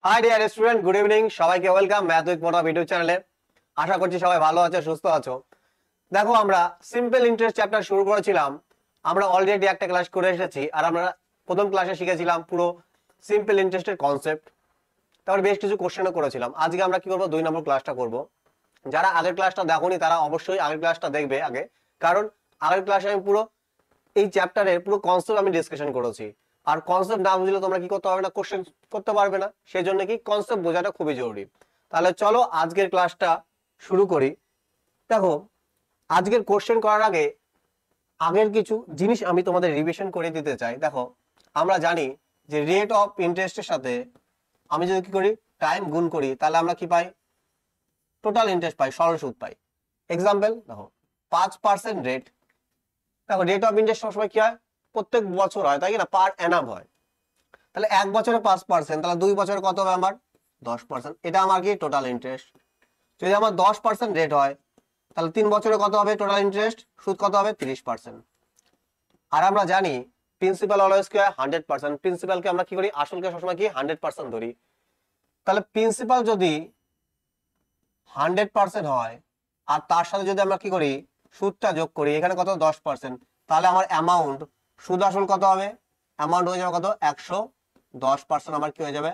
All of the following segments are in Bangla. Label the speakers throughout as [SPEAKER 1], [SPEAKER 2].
[SPEAKER 1] High dear student, good evening. সবাইকে ওয়েলকাম ম্যাথ উইথ মোটা ভিডিও চ্যানেলে। আশা করছি সবাই ভালো আছো, সুস্থ আছো। দেখো, আমরা সিম্পল ইন্টারেস্ট চ্যাপ্টার শুরু করেছিলাম। আমরা অলরেডি একটা ক্লাস করে এসেছি, আর আমরা প্রথম ক্লাসে শিখেছিলাম পুরো সিম্পল ইন্টারেস্টের কনসেপ্ট। তারপর বেশ কিছু কোশ্চেনও করেছিলাম। আজকে আমরা কি করবো, 2 নম্বর ক্লাসটা করব। যারা আগের ক্লাসটা দেখোনি তারা অবশ্যই আগের ক্লাসটা দেখবে আগে, কারণ আগের ক্লাসে আমি পুরো এই চ্যাপ্টারের পুরো কনসেপ্ট আমি ডিসকাশন করেছি। আর কনসেপ্ট না বুঝলে তোমরা কি করতে পারবে না, কোশ্চেন করতে পারবে না। সেই জন্য কি কনসেপ্ট বোঝাটা খুবই জরুরি। তাহলে চলো আজকের ক্লাসটা শুরু করি। দেখো, আজকের কোশ্চেন করার আগে আগের কিছু জিনিস আমি তোমাদের রিভিশন করে দিতে চাই। দেখো, আমরা জানি যে রেট অফ ইন্টারেস্টের সাথে আমি যদি কি করি, টাইম গুণ করি, তাহলে আমরা কি পাই, টোটাল ইন্টারেস্ট পাই, সরল সুদ পাই। এক্সাম্পল দেখো, 5% রেট। দেখো, রেট অফ ইন্টারেস্ট সবসময় কি হয়, প্রত্যেক বছর হয়, তাই না, পার অ্যানাম হয়। তাহলে 1 বছরে 5%, তাহলে 2 বছরে কত হবে আমার 10%। এটা আমার কি টোটাল ইন্টারেস্ট। যদি আমার 10% রেট হয়, তাহলে 3 বছরে কত হবে টোটাল ইন্টারেস্ট, সুদ কত হবে 30%। আর আমরা জানি প্রিন্সিপাল অলওয়েজ কি হয় 100%। প্রিন্সিপালকে আমরা কি করি, আসলকে সবসময় কি 100% ধরি। তাহলে প্রিন্সিপাল যদি 100% হয়, আর তার সাথে যদি আমরা কি করি, সুদটা যোগ করি, এখানে কত 10%, তাহলে আমার অ্যামাউন্ট, সুদ আসল কত হবে, অ্যামাউন্ট হয়ে যাবে কত 110%। আমার কি হয়ে যাবে,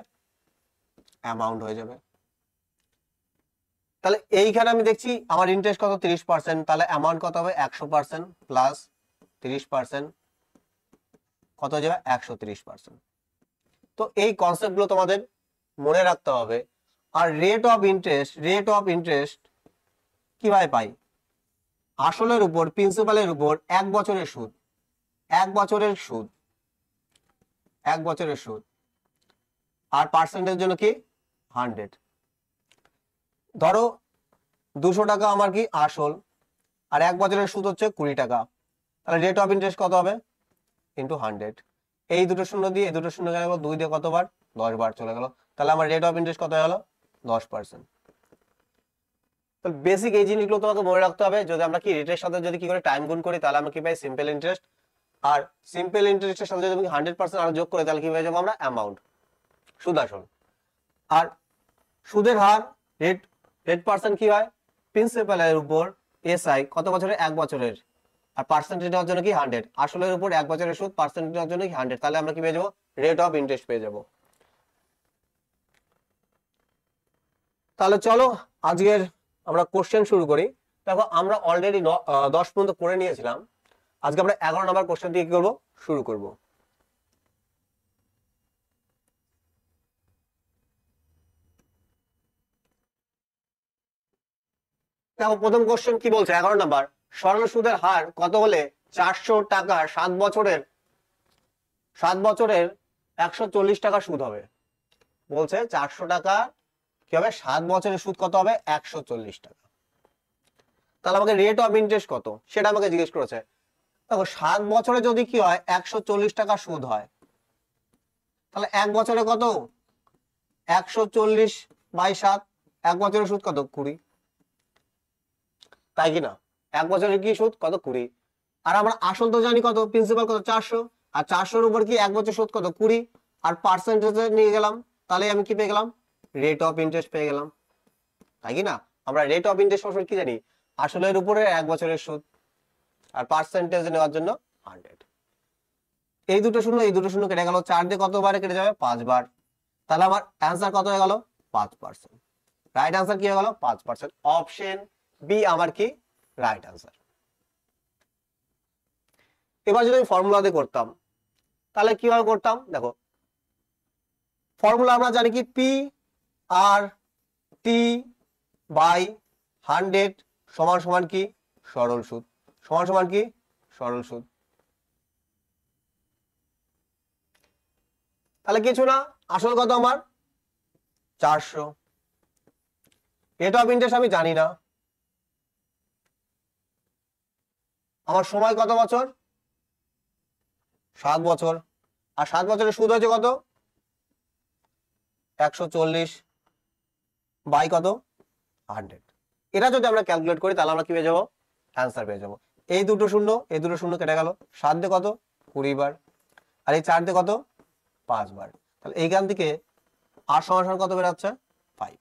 [SPEAKER 1] অ্যামাউন্ট হয়ে যাবে। তাহলে এইখানে আমি দেখছি আমার ইন্টারেস্ট কত 30%, তাহলে অ্যামাউন্ট কত হবে 100% প্লাস 30%, কত হয়ে যাবে 130%। তো এই কনসেপ্ট গুলো তোমাদের মনে রাখতে হবে। আর রেট অফ ইন্টারেস্ট কিভাবে পাই, আসলের উপর প্রিন্সিপালের উপর 1 বছরের সুদ, 1 বছরের সুদ, আর পার্সেন্টের জন্য কি 100। ধরো 200 টাকা আমার কি আসল, আর 1 বছরের সুদ হচ্ছে 20 টাকা, তাহলে রেট অফ ইন্টারেস্ট কত হবে ইন্টু 100। এই দুটো শূন্য দিয়ে এই দুটো শূন্য গেল, 2 দিয়ে কতবার 10 বার চলে গেল, তাহলে আমার রেট অফ ইন্টারেস্ট কত হয়ে গেল 10%। তাহলে বেসিক এই জিনিসগুলো তোমাকে মনে রাখতে হবে। যদি আমরা কি রেটের সাথে যদি কি করে টাইম গুণ করি, তাহলে আমরা কি পাই সিম্পল ইন্টারেস্ট। আর সিম্পল ইন্টারেস্টের সাথে যদি 100% আরো যোগ করে, তাহলে কি হয়ে যাবো আমরা অ্যামাউন্ট, সুদ আসল। আর সুদের হার, রেট রেট পার্সেন্ট কি হয়, প্রিন্সিপালের উপর এসআই কত বছরের, 1 বছরের, আর পার্সেন্টেজ হওয়ার জন্য কি 100, আসলের উপর 1 বছরের সুদ, পার্সেন্টেজ হওয়ার জন্য কি 100, তাহলে আমরা কি পেয়ে যাবো, রেট অফ ইন্টারেস্ট পেয়ে যাবো। তাহলে চলো আজকের আমরা কোশ্চেন শুরু করি। দেখো, আমরা অলরেডি 10 পর্যন্ত করে নিয়েছিলাম। আজকে আমরা 11 নম্বর কোশ্চেন দিয়ে কি করবো, শুরু করব। দেখো, প্রথম কোশ্চেন কি বলছে, 11 নম্বর, সরল সুদের হার কত হলে 400 টাকার 7 বছরের 140 টাকা সুদ হবে। বলছে 400 টাকা কি হবে, 7 বছরের সুদ কত হবে 140 টাকা। তাহলে আমাকে রেট অফ ইন্টারেস্ট কত সেটা আমাকে জিজ্ঞেস করেছে। দেখো, 7 বছরে যদি কি হয় 140 টাকা সুদ হয়, তাহলে 1 বছরে কত 140/7, 1 বছরের সুদ কত 20, তাই কিনা, 1 বছরের কি সুদ কত 20। আর আমরা আসল তো জানি কত, প্রিন্সিপাল কত 400, আর 400-র উপর কি 1 বছর সুদ কত 20, আর পার্সেন্টেজে নিয়ে গেলাম, তাহলে আমি কি পেয়ে গেলাম, রেট অফ ইন্টারেস্ট পেয়ে গেলাম, তাই কিনা। আমরা রেট অফ ইন্টারেস্ট সবসময় কি জানি, আসলের উপরে 1 বছরের সুদ, আর পার্সেন্টেজ নেওয়ার জন্য 100। এই দুটো শূন্য কেটে গেল, 4 দিয়ে কতবার কেটে যাবে 5 বার, তাহলে আমার অ্যান্সার কত হয়ে গেল 5%। রাইট অ্যান্সার কি হয়ে গেল 5%। অপশন বি আমার কি রাইট অ্যান্সার। এবার যদি আমি ফর্মুলা দিয়ে করতাম, তাহলে কিভাবে করতাম, দেখো ফর্মুলা আমরা জানি কি, পি আর টি বাই 100 সমান সমান কি সরল সুদ, সমান সমান কি সরল সুদ। তাহলে কিছু না, আসল কত আমার 400, রেট অফ ইন্টারেস্ট আমি জানি না, আমার সময় কত বছর 7 বছর, আর 7 বছরের সুদ হয়েছে কত 140 বাই কত 100। এটা যদি আমরা ক্যালকুলেট করি, তাহলে আমরা কি পেয়ে যাবো, অ্যান্সার পেয়ে যাবো। এই দুটো শূন্য কেটে গেল, 7 দিয়ে কত 20 বার, আর এই 4 দিয়ে কত 5 বার, তাহলে এইখান থেকে আর সমান কত বেরোচ্ছে 5।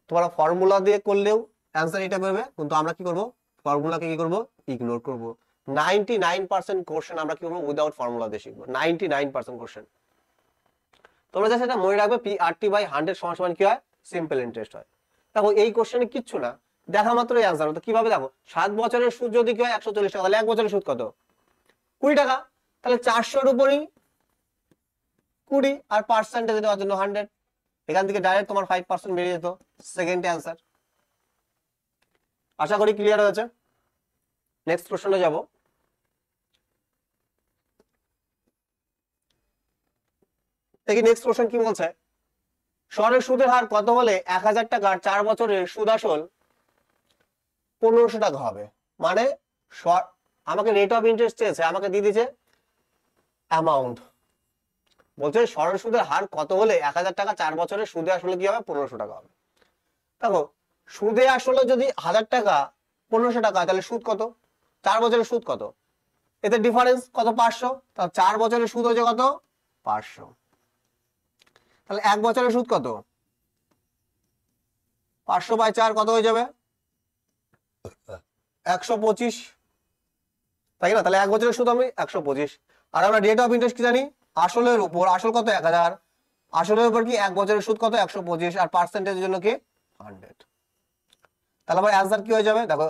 [SPEAKER 1] তোমরা ফর্মুলা দিয়ে করলেও অ্যান্সার এটা বেরোবে, কিন্তু আমরা কি করব, ফর্মুলাকে কি করব, ইগনোর করব। 99% কোশ্চেন আমরা কি করব, উইদাউট ফর্মুলা দিয়ে শিখবো। 99% কোশ্চেন তোমরা যা সেটা মনে রাখবে, PRT/100 সমান সমান কি হয়, সিম্পল ইন্টারেস্ট হয়। দেখো এই কোশ্চেনে কিচ্ছু না, দেখা মাত্রই অ্যান্সার হতো। কিভাবে দেখো, 7 বছরের সুদ যদি কি হয় 140 টাকা, তাহলে 1 বছরের সুদ কত, 20 টাকা। তাহলে 400 উপরই 20 আর পার্সেন্টেজ দেওয়ার জন্য 100, এখান থেকে ডাইরেক্ট তোমার 5% বেরিয়ে যেত। Second answer. আশা করি ক্লিয়ার হয়েছে। নেক্সট কোশ্চেনে যাব। দেখি নেক্সট কোশ্চেন কি বলছে। সরল সুদের হার কত হলে 1000 টাকার 4 বছরের সুদ আসল 1500 টাকা হবে? মানে আমাকে রেট অফ ইন্টারেস্ট চেয়েছে, আমাকে দিয়ে দিয়েছে অ্যামাউন্ট। বলছে সরল সুদের হার কত হলে 1000 টাকা 4 বছরের সুদে আসলে কি হবে, 1500 টাকা হবে। দেখো সুদে আসলে যদি 1000 টাকা 1500 টাকা, তাহলে সুদ কত, 4 বছরের সুদ কত, এতে ডিফারেন্স কত, 500। তাহলে 4 বছরের সুদ হচ্ছে কত, 500। তাহলে 1 বছরের সুদ কত, 500/4 কত হয়ে যাবে, 125, তাই না? তাহলে 1 বছরের সুদ আমি 125। আর আমরা রেট অফ ইন্টারেস্ট কি জানি, আসলের উপর, আসল কত 1000, আসলের উপর কি 1 বছরের সুদ কত 125, আর পার্সেন্টেজের জন্য কি 100। তাহলে আমার অ্যান্সার কি হয়ে যাবে, দেখো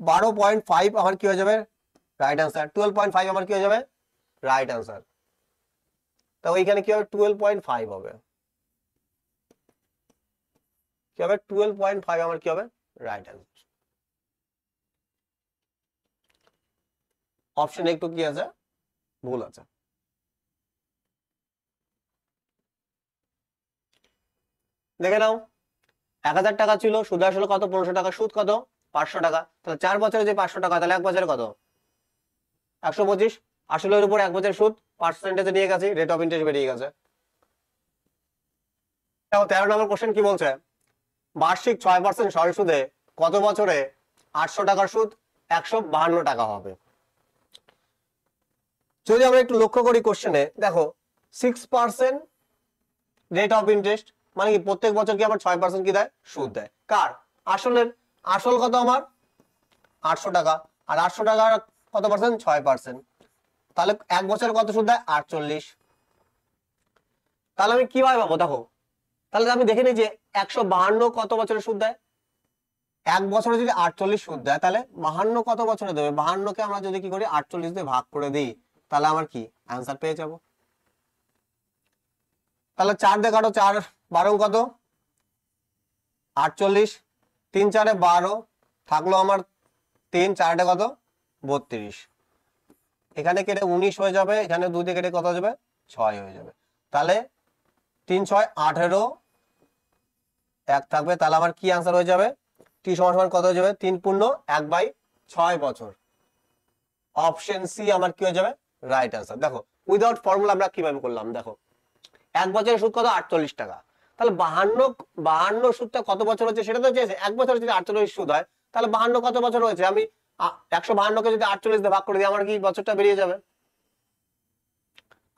[SPEAKER 1] 12.5 আমার কি হয়ে যাবে, রাইট অ্যান্সার। 12.5 আমার কি হয়ে যাবে, রাইট অ্যান্সার। তো এইখানে কি হবে, 12.5 হবে, কি হবে 12.5 আমার কি হবে, রাইট অ্যান্সার। অপশন একটু কি আছে, ভুল আছে। দেখে নাও, 1000 টাকা ছিল, সুদ আসলে কত, 1500 টাকা, সুদ কত 500 টাকা। তাহলে 4 বছরে যে 500 টাকা, তাহলে 1 বছরে কত, 125। আসলের উপর 1 বছরের সুদ, পার্সেন্টেজে নিয়ে গেছি, রেট অফ ইন্টারেস্ট বেরিয়ে গেছে। 13 নম্বর কোশ্চেন কি বলছে, বার্ষিক 6% সরল সুদে কত বছরে 800 টাকার সুদ 152 টাকা হবে? যদি আমরা একটু লক্ষ্য করি কোশ্চেনে, দেখো 6% রেট অফ ইন্টারেস্ট, মানে কি প্রত্যেক বছর কি আমার 6% কি দেয়, সুদ দেয়। কার, আসলের, আসল কত আমার 800 টাকা, আর 800 টাকার কত পার্সেন্ট, 6%। তাহলে 1 বছরে কত সুদ দেয়, 48। তাহলে আমি কিভাবে পাবো, দেখো তাহলে আমি দেখে নিই যে 152 কত বছরে সুদ দেয়, 1 বছরে যদি 48 সুদ দেয়, তাহলে 52 কত বছরে দেবে, 52 কে আমরা যদি কি করি 48 দিয়ে ভাগ করে দিই, তাহলে আমার কি অ্যান্সার পেয়ে যাব। তাহলে 4 দিয়ে কাটো, 4 12 কত 48, 3 4 12, থাকলো আমার 3 4 কত 32, এখানে কেটে 19 হয়ে যাবে, এখানে 2 দিয়ে কেটে কত হয়ে যাবে 6 হয়ে যাবে। তাহলে 3 6 18, 1 থাকবে, তাহলে আমার কি অ্যান্সার হয়ে যাবে, টি সমান সমান কত হয়ে যাবে, 3 পূর্ণ 1/6 বছর। অপশন সি আমার কি হয়ে যাবে, রাইট অ্যান্সার। দেখো উইদাউট ফর্মুলা আমরা কিভাবে করলাম, দেখো 1 বছরের সুদ কত 48 টাকা, তাহলে 52 সুদটা কত বছর হচ্ছে সেটা তো চেয়েছে। 1 বছরে যদি 48 সুদ হয়, তাহলে 52 কত বছর হয়েছে, আমি 152 কে যদি 48 দিয়ে ভাগ করে দিই, আমার কি বছরটা বেরিয়ে যাবে।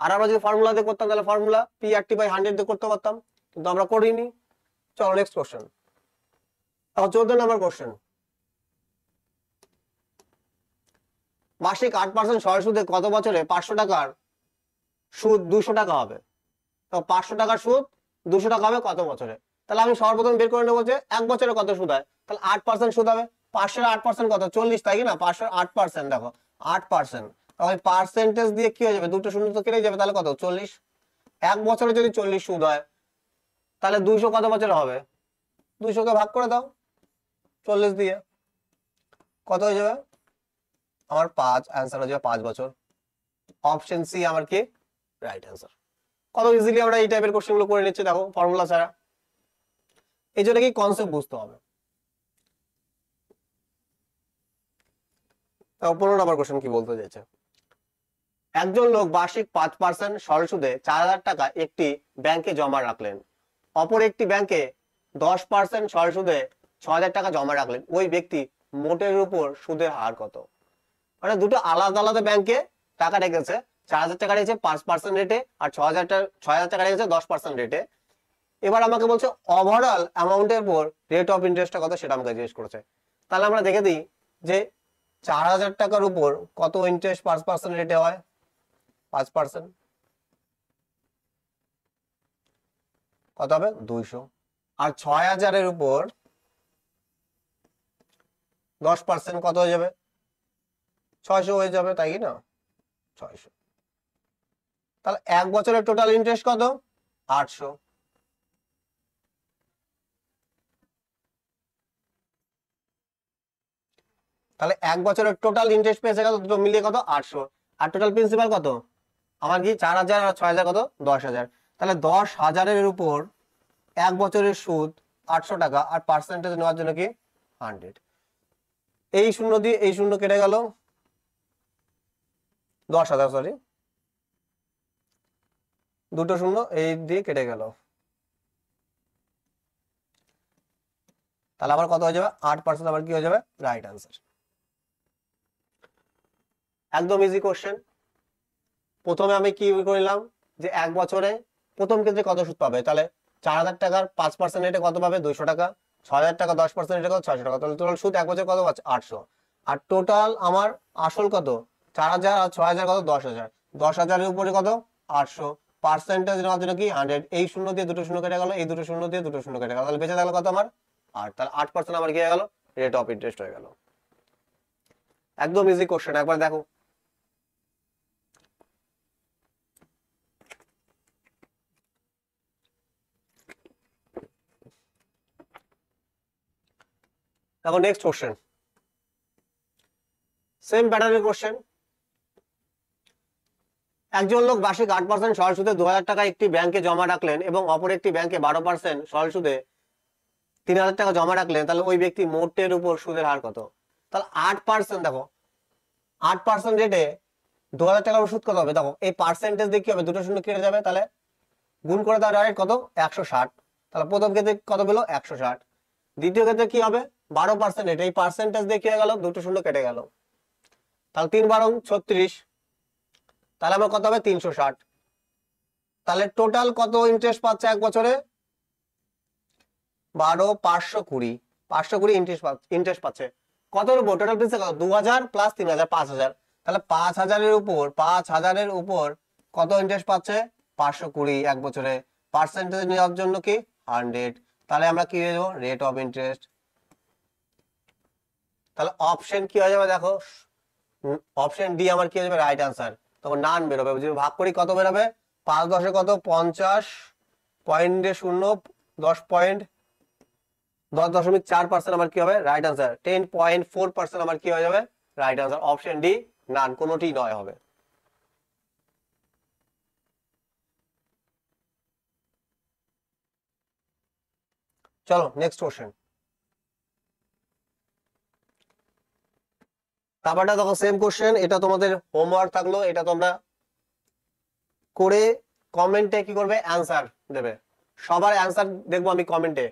[SPEAKER 1] আর আমরা যদি ফর্মুলা দিয়ে করতাম, তাহলে ফর্মুলা PRT/100 দিয়ে করতে পারতাম, কিন্তু আমরা করিনি। চলো নেক্সট কোশ্চেন। 14 নম্বর কোশ্চেন, মাসিক 8% সরল সুদে কত বছরে 500 টাকার সুদ 200 টাকা হবে? তো 500 টাকার সুদ 200 টাকা হবে কত বছরে? তাহলে আমি সর্বপ্রথম বের করে নেবো যে 1 বছরে কত সুদ হয়, তাহলে 8% সুদ হবে। 500 8% কত 40, তাই না? 500 8%, দেখো 8%, তাহলে পার্সেন্টেজ দিয়ে কি হয়ে যাবে, দুটো শূন্য তো কেটে যাবে, তাহলে কত 40। 1 বছরে যদি 40 সুদ হয়, তাহলে 200 কত বছরে হবে, 200 কে ভাগ করে দাও 40 দিয়ে, কত হয়ে যাবে আমার 5, অ্যান্সার হয়ে যাবে 5 বছর। অপশন সি আমার কি রাইট অ্যান্সার। কত ইজিলি আমরা এই টাইপের কোশ্চেন গুলো করে নিচ্ছি, দেখো ফর্মুলা ছাড়া। এই জন্য কি কনসেপ্ট বুঝতে হবে। 15 নম্বর কোশ্চেন কি বলতে চাইছে, একজন লোক বার্ষিক 5% সরল সুদে 4000 টাকা একটি ব্যাংকে জমা রাখলেন, অপর একটি ব্যাংকে 10% সরল সুদে 6000 টাকা জমা রাখলেন, ওই ব্যক্তি মোটের উপর সুদের হার কত? মানে দুটো আলাদা আলাদা ব্যাংকে টাকা রেখেছে, 4,000 টাকা রেখেছে 5% রেটে, আর 6,000 টাকা রেখেছে 10% রেটে। এবার আমাকে বলছে ওভারঅল অ্যামাউন্টের উপর রেট অফ ইন্টারেস্টটা কত সেটা আমাকে জিজ্ঞেস করেছে। তাহলে আমরা দেখে দিই যে 4,000 টাকার উপর কত ইন্টারেস্ট 5% রেটে হয়, 5% কত হবে 200, আর 6,000-এর উপর 10% কত হয়ে যাবে 600 হয়ে যাবে, তাই কি না 600। তাহলে 1 বছরের টোটাল ইন্টারেস্ট কত 800। তাহলে 1 বছরের টোটাল ইন্টারেস্ট পেয়েছে কত, দুটো মিলিয়ে কত 800, আর টোটাল প্রিন্সিপাল কত আমার কি 4,000 আর 6,000 কত 10,000। তাহলে 10,000-এর উপর 1 বছরের সুদ 800 টাকা, আর পার্সেন্টেজ নেওয়ার জন্য কি 100। এই শূন্য দিয়ে এই শূন্য কেটে গেল, 10,000 সরি, দুটো শূন্য এই দিয়ে কেটে গেল, তাহলে আবার কত হয়ে যাবে 8%, আবার কি হয়ে যাবে রাইট আনসার। একদম ইজি কোশ্চেন। প্রথমে আমি কি করলাম যে 1 বছরে প্রথম ক্ষেত্রে কত সুদ পাবে, তাহলে 4,000 টাকার 5% রেটে কত পাবে 200 টাকা, 6,000 টাকা 10% রেটে কত 600 টাকা, তাহলে টোটাল সুদ 1 বছর কত পাচ্ছে 800। আর টোটাল আমার আসল কত 4,000 আর 6,000 কত 10,000, 10,000-এর উপরে কত 800, পার্সেন্টেজ নেওয়ার জন্য কি 100। এই শূন্য দিয়ে দুটো শূন্য কেটে গেল, এই দুটো শূন্য দিয়ে দুটো শূন্য কেটে গেল, তাহলে বেঁচে থাকলো কত আমার 8। তাহলে 8% আমার কি হয়ে গেল রেট অফ ইন্টারেস্ট হয়ে গেল। একদম ইজি কোশ্চেন, একবার দেখো। এখন নেক্সট কোশ্চেন, সেম প্যাটার্নের কোশ্চেন। একজন লোক বার্ষিক 8% সরল সুদে 2,000 টাকা একটি ব্যাংকে জমা রাখলেন এবং অপর একটি ব্যাংকে 12% সরল সুদে 3,000 টাকা জমা রাখলেন, তাহলে ওই ব্যক্তি মোটের উপর সুদের হার কত। তাহলে 8%, দেখো 8% রেটে 2,000 টাকার সুদ কত হবে, দেখো এই পার্সেন্টেজ দিয়ে কি হবে দুটো শূন্য কেটে যাবে, তাহলে গুণ করে দেওয়ার ডাইরেক্ট কত 160। তাহলে প্রথম ক্ষেত্রে কত পেলো 160, দ্বিতীয় ক্ষেত্রে কি হবে 12% রেটে এই পার্সেন্টেজ দিয়ে কি হয়ে গেল দুটো শূন্য কেটে গেল, তাহলে 3 12 36, তাহলে আমার কত হবে 360। তাহলে টোটাল কত ইন্টারেস্ট পাচ্ছে 1 বছরে 12 520, 520 ইন্টারেস্ট পাচ্ছে কতর উপর, টোটাল প্রিন্সিপাল কত 2,000 প্লাস 3,000 5,000, তাহলে 5,000-এর উপর কত ইন্টারেস্ট পাচ্ছে 520 1 বছরে, পার্সেন্টেজ নেওয়ার জন্য কি 100, তাহলে আমরা কি দেবো রেট অফ ইন্টারেস্ট। তাহলে অপশন কি হয়ে যাবে দেখো, অপশন ডি আমার কি হয়ে যাবে রাইট আনসার। তখন নান বেরোবে, যদি ভাগ করি কত বেরোবে 5 10 কত 50.0 10.4% আমার কি হবে রাইট আনসার, 10.4% আমার কি হয়ে যাবে right answer. Option D none, কোনোটি নয় হবে। চলো নেক্সট কোশ্চেন। তারপরটা দেখো সেম কোশ্চেন, এটা তোমাদের হোমওয়ার্ক থাকলো, এটা তোমরা করে কমেন্টে কি করবে অ্যান্সার দেবে, সবার অ্যান্সার দেখবো আমি কমেন্টে।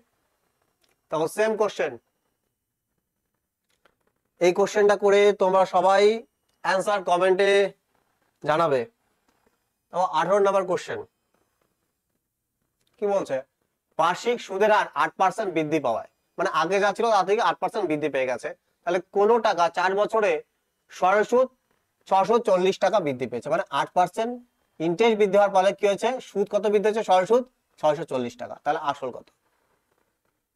[SPEAKER 1] তখন সেম কোশ্চেন, এই কোশ্চেনটা করে তোমরা সবাই অ্যান্সার কমেন্টে জানাবে। তো 18 নম্বর কোশ্চেন কি বলছে, বার্ষিক সুদের হার 8% বৃদ্ধি পাওয়ায়, মানে আগে যা ছিল তার থেকে 8% বৃদ্ধি পেয়ে গেছে, তাহলে কোন টাকা 4 বছরে সরল সুদ 640 টাকা বৃদ্ধি পেয়েছে, মানে 8% ইন্টারেস্ট বৃদ্ধি হওয়ার ফলে কি হয়েছে সুদ কত বৃদ্ধি হয়েছে সরল সুদ 640 টাকা, তাহলে আসল কত।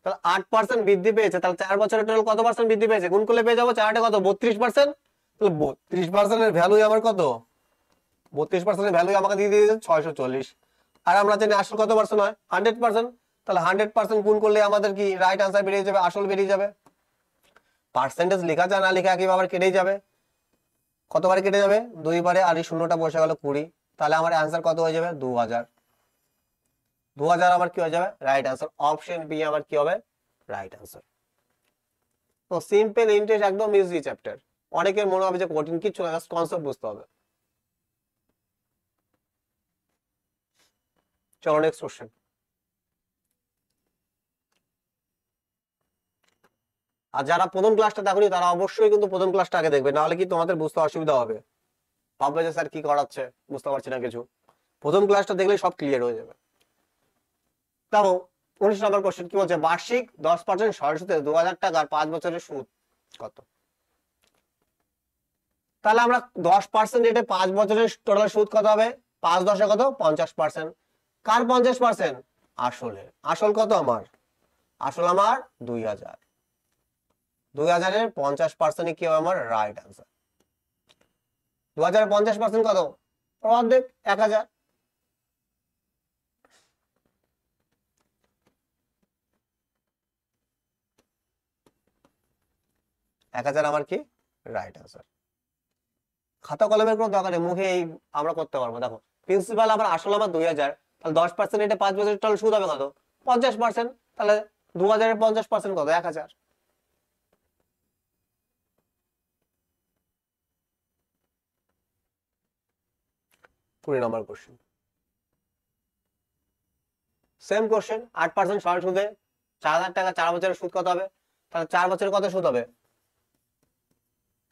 [SPEAKER 1] তাহলে 8% বৃদ্ধি পেয়েছে, তাহলে 4 বছরে টোটাল কত পার্সেন্ট বৃদ্ধি পেয়েছে, গুণ করলে পেয়ে যাবো 4 কত 32%, তাহলে 32% এর ভ্যালু আমার কত 32% এর ভ্যালু আমাকে দিয়ে দিয়েছে 640, আর আমরা জানি আসল কত পার্সেন্ট হয় 100%, তাহলে 100% গুণ করলে আমাদের কি রাইট আনসার বেরিয়ে যাবে, আসল বেরিয়ে যাবে। পার্সেন্টেজ লেখা যায় না লেখা একইভাবে কেটেই যাবে, কতবার কেটে যাবে 2 বারে, আর এই শূন্যটা বসে গেল 20, তাহলে আমার অ্যান্সার কত হয়ে যাবে 2000, 2000 আমার কি হয়ে যাবে রাইট আনসার। অপশন বি আমার কি হবে রাইট আনসার। তো সিম্পল ইন্টারেস্ট একদম ইজি চ্যাপ্টার, অনেকের মনে হবে যে কঠিন, কিছু না, জাস্ট কনসেপ্ট বুঝতে হবে। চলো নেক্সট কোশ্চেন। আর যারা প্রথম ক্লাসটা দেখোনি তারা অবশ্যই কিন্তু প্রথম ক্লাসটা আগে দেখবে, নাহলে কি তোমাদের বুঝতে অসুবিধা হবে। ভাববে যে স্যার কি করাচ্ছে, বুঝতে পারছি না কিছু। প্রথম ক্লাসটা দেখলে সব ক্লিয়ার হয়ে যাবে। দেখো 19 নম্বর কোশ্চেন কি বলছে, বার্ষিক 10% সরল সুদে 2000 টাকার 5 বছরের সুদ কত? তাহলে আমরা 10% রেটে 5 বছরের টোটাল সুদ কত হবে? 5 10 কত? 50%। কার 50%? আসলে আসল কত আমার? আসল আমার 2000। 2000-এর 50% কি হবে আমার? Right answer. 2000-এর 50% কত? অর্ধেক, 1000। 1000 আমার কি? Right answer. খাতা কলমের কোনো দরকার নেই, মুখে এই আমরা করতে পারবো। দেখো প্রিন্সিপাল আমার আসল আমার 2000, তাহলে 10% এটা 5 বছরের টোটাল সুদ হবে কত? 50%। তাহলে 2000-এর 50% কত? 1000। 20 নম্বর কোশ্চেন, সেম কোশ্চেন। 8% সরল সুদে 4000 টাকা 4 বছরের সুদ কত হবে? তাহলে 4 বছরে কত সুদ হবে?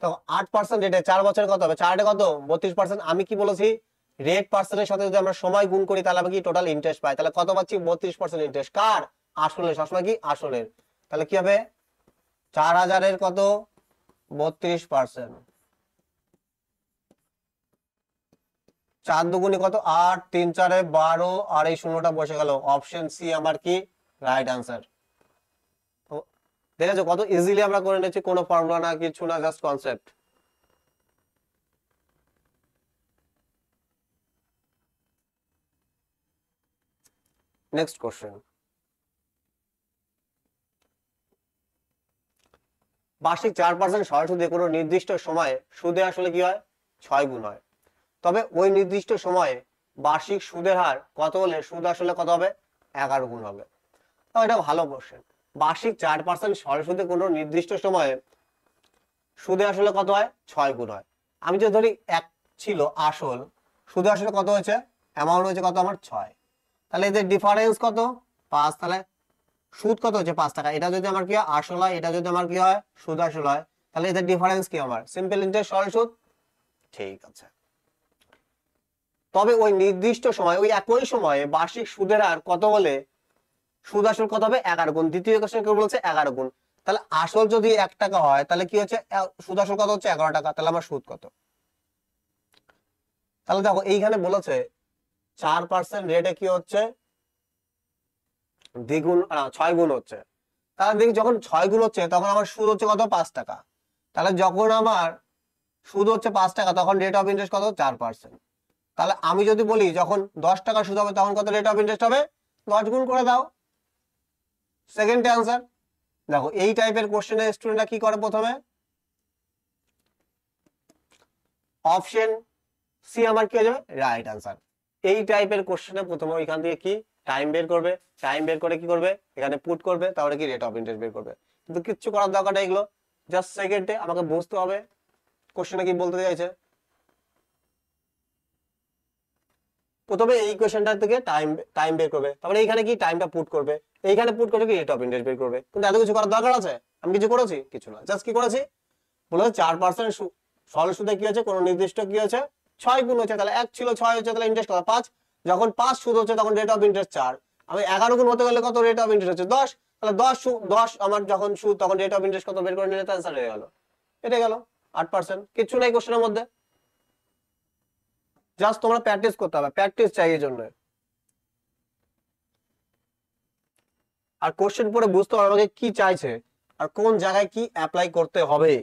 [SPEAKER 1] তো 8% রেটে 4 বছরে কত হবে? 4 কত? 32%। আমি কি বলেছি, রেট পার্সেন্টের সাথে যদি আমরা সময় গুণ করি তাহলে আমি কি টোটাল ইন্টারেস্ট পাই। তাহলে কত পাচ্ছি? 32% ইন্টারেস্ট। কার? আসলে, সবসময় কি আসলের। তাহলে কি হবে? 4000-এর কত? 32%। 4 দুগুণে কত? 8, 3 4 12, আর এই শূন্যটা বসে গেল। অপশন সি আমার কি? Right answer. দেখেছো কত ইজিলি আমরা করে নিয়েছি, কোনো ফর্মুলা না, কিছু না, জাস্ট কনসেপ্ট। নেক্সট কোশ্চেন, বার্ষিক 4% সরল সুদে কোনো নির্দিষ্ট সময়ে সুদে আসলে কি হয়? 6 গুণ হয়। তবে ওই নির্দিষ্ট সময়ে বার্ষিক সুদের হার কত হলে সুদ আসলে কত হবে? 11 গুণ হবে। তো এটা ভালো কোশ্চেন। বার্ষিক 4% সরল সুদে কোনো নির্দিষ্ট সময়ে সুদে আসলে কত হয়? 6 গুণ হয়। আমি যদি ধরি 1 ছিল আসল, সুদে আসলে কত হয়েছে? অ্যামাউন্ট হয়েছে কত আমার? 6। তাহলে এদের ডিফারেন্স কত? 5। তাহলে সুদ কত হচ্ছে? 5 টাকা। এটা যদি আমার কি হয়? আসল হয়, এটা যদি আমার কি হয়? সুদ আসল হয়, তাহলে এদের ডিফারেন্স কি আমার? সিম্পল ইন্টারেস্ট সরল সুদ। ঠিক আছে। তবে ওই নির্দিষ্ট সময়, ওই একই সময়ে বার্ষিক সুদের হার কত হলে সুদ আসল কত হবে? 11 গুণ। দ্বিতীয় কোশ্চেন কি বলছে? 11 গুণ। তাহলে আসল যদি 1 টাকা হয় তাহলে কি হচ্ছে? সুদ আসল কত হচ্ছে? 11 টাকা। তাহলে আমার সুদ কত? তাহলে দেখো এইখানে বলেছে 4% রেটে কি হচ্ছে? দ্বিগুণ, 6 গুণ হচ্ছে। তাহলে দেখি যখন 6 গুণ হচ্ছে তখন আমার সুদ হচ্ছে কত? 5 টাকা। তাহলে যখন আমার সুদ হচ্ছে 5 টাকা তখন রেট অফ ইন্টারেস্ট কত? 4%। তাহলে আমি যদি বলি যখন 10 টাকা সুদ হবে তখন কত রেট অফ ইন্টারেস্ট হবে? 10 গুণ করে দাও। Second answer. দেখো এই টাইপের কোশ্চেনে স্টুডেন্টরা কি করে? প্রথমে অপশন সি আমার কি হয়ে যাবে? Right answer. এই টাইপের কোশ্চেনে প্রথমে ওইখান থেকে কি টাইম বের করবে, টাইম বের করে কি করবে? এখানে পুট করবে, তাহলে কি রেট অফ ইন্টারেস্ট বের করবে। কিন্তু কিচ্ছু করার দরকার নেই, এগুলো জাস্ট সেকেন্ডে আমাকে বুঝতে হবে কোশ্চেনে কি বলতে চাইছে। প্রথমে এই কোশ্চেনটা থেকে টাইম টাইম বের করবে, তারপরে এইখানে কি টাইমটা পুট করবে, এইখানে পুট করে কি রেট অফ ইন্টারেস্ট বের করবে। কিন্তু এত কিছু করার দরকার আছে? আমি কিছু করেছি? কিছু না, জাস্ট কি করেছি বলে 4% সরল সুদে কি হচ্ছে? কোনো নির্দিষ্ট কি হচ্ছে? 6 গুণ হচ্ছে। তাহলে 1 ছিল, 6 হচ্ছে, তাহলে ইন্টারেস্ট কত? 5। যখন 5 সুদ হচ্ছে তখন রেট অফ ইন্টারেস্ট 4। আমি 11 গুণ হতে গেলে কত রেট অফ ইন্টারেস্ট হচ্ছে? 10। তাহলে 10 আমার যখন সুদ তখন রেট অফ ইন্টারেস্ট কত বের করে নিলে অ্যান্সার হয়ে গেল। এটা গেল 8%। কিচ্ছু নাই কোশ্চেনের মধ্যে, জাস্ট তোমরা প্র্যাকটিস করতে হবে, প্র্যাকটিস চাই এই জন্য। আর কোশ্চেন পড়ে বুঝতে হবে আমাকে কি চাইছে আর কোন জায়গায় কি অ্যাপ্লাই করতে হবে।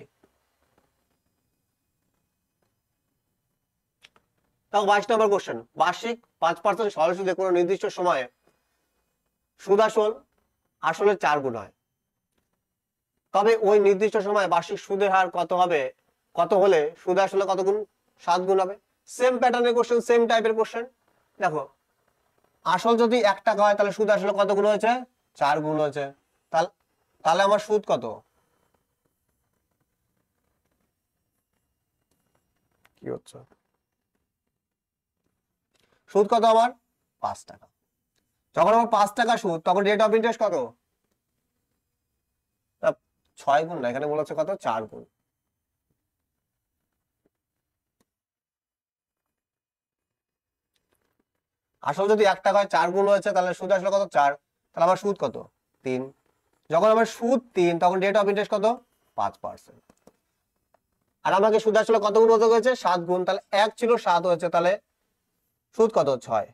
[SPEAKER 1] তাও 22 নম্বর কোশ্চেন, বার্ষিক 5% সরল সুদে কোনো নির্দিষ্ট সময়ে সুদ আসল আসলে 4 গুণ হয়। তবে ওই নির্দিষ্ট সময়ে বার্ষিক সুদের হার কত হবে? কত হলে সুদ আসলে কত গুণ? 7 গুণ হবে। সেম প্যাটার্নের কোশ্চেন, সেম টাইপের কোশ্চেন। দেখো আসল যদি 1 টাকা হয় তাহলে সুদ আসলে কত গুণ হয়েছে? 4 গুণ হয়েছে। তাহলে তাহলে আমার সুদ কত? কি হচ্ছে? সুদ কত আমার? 5 টাকা। যখন আমার 5 টাকা সুদ তখন রেট অফ ইন্টারেস্ট কত? 6 গুণ না, এখানে বলা হচ্ছে কত? 4 গুণ। আসল যদি 1 টাকা হয় 4 গুণ হয়েছে, তাহলে সুদ আসলে কত 4, তাহলে আমার সুদ কত 3। যখন আমার সুদ 3 তখন রেট অফ ইন্টারেস্ট কত 5%। আর আমাকে সুদ আসলে কত গুণ হতে হয়েছে 7 গুণ, তাহলে 1 ছিল 7 হয়েছে, তাহলে সুদ কত 6।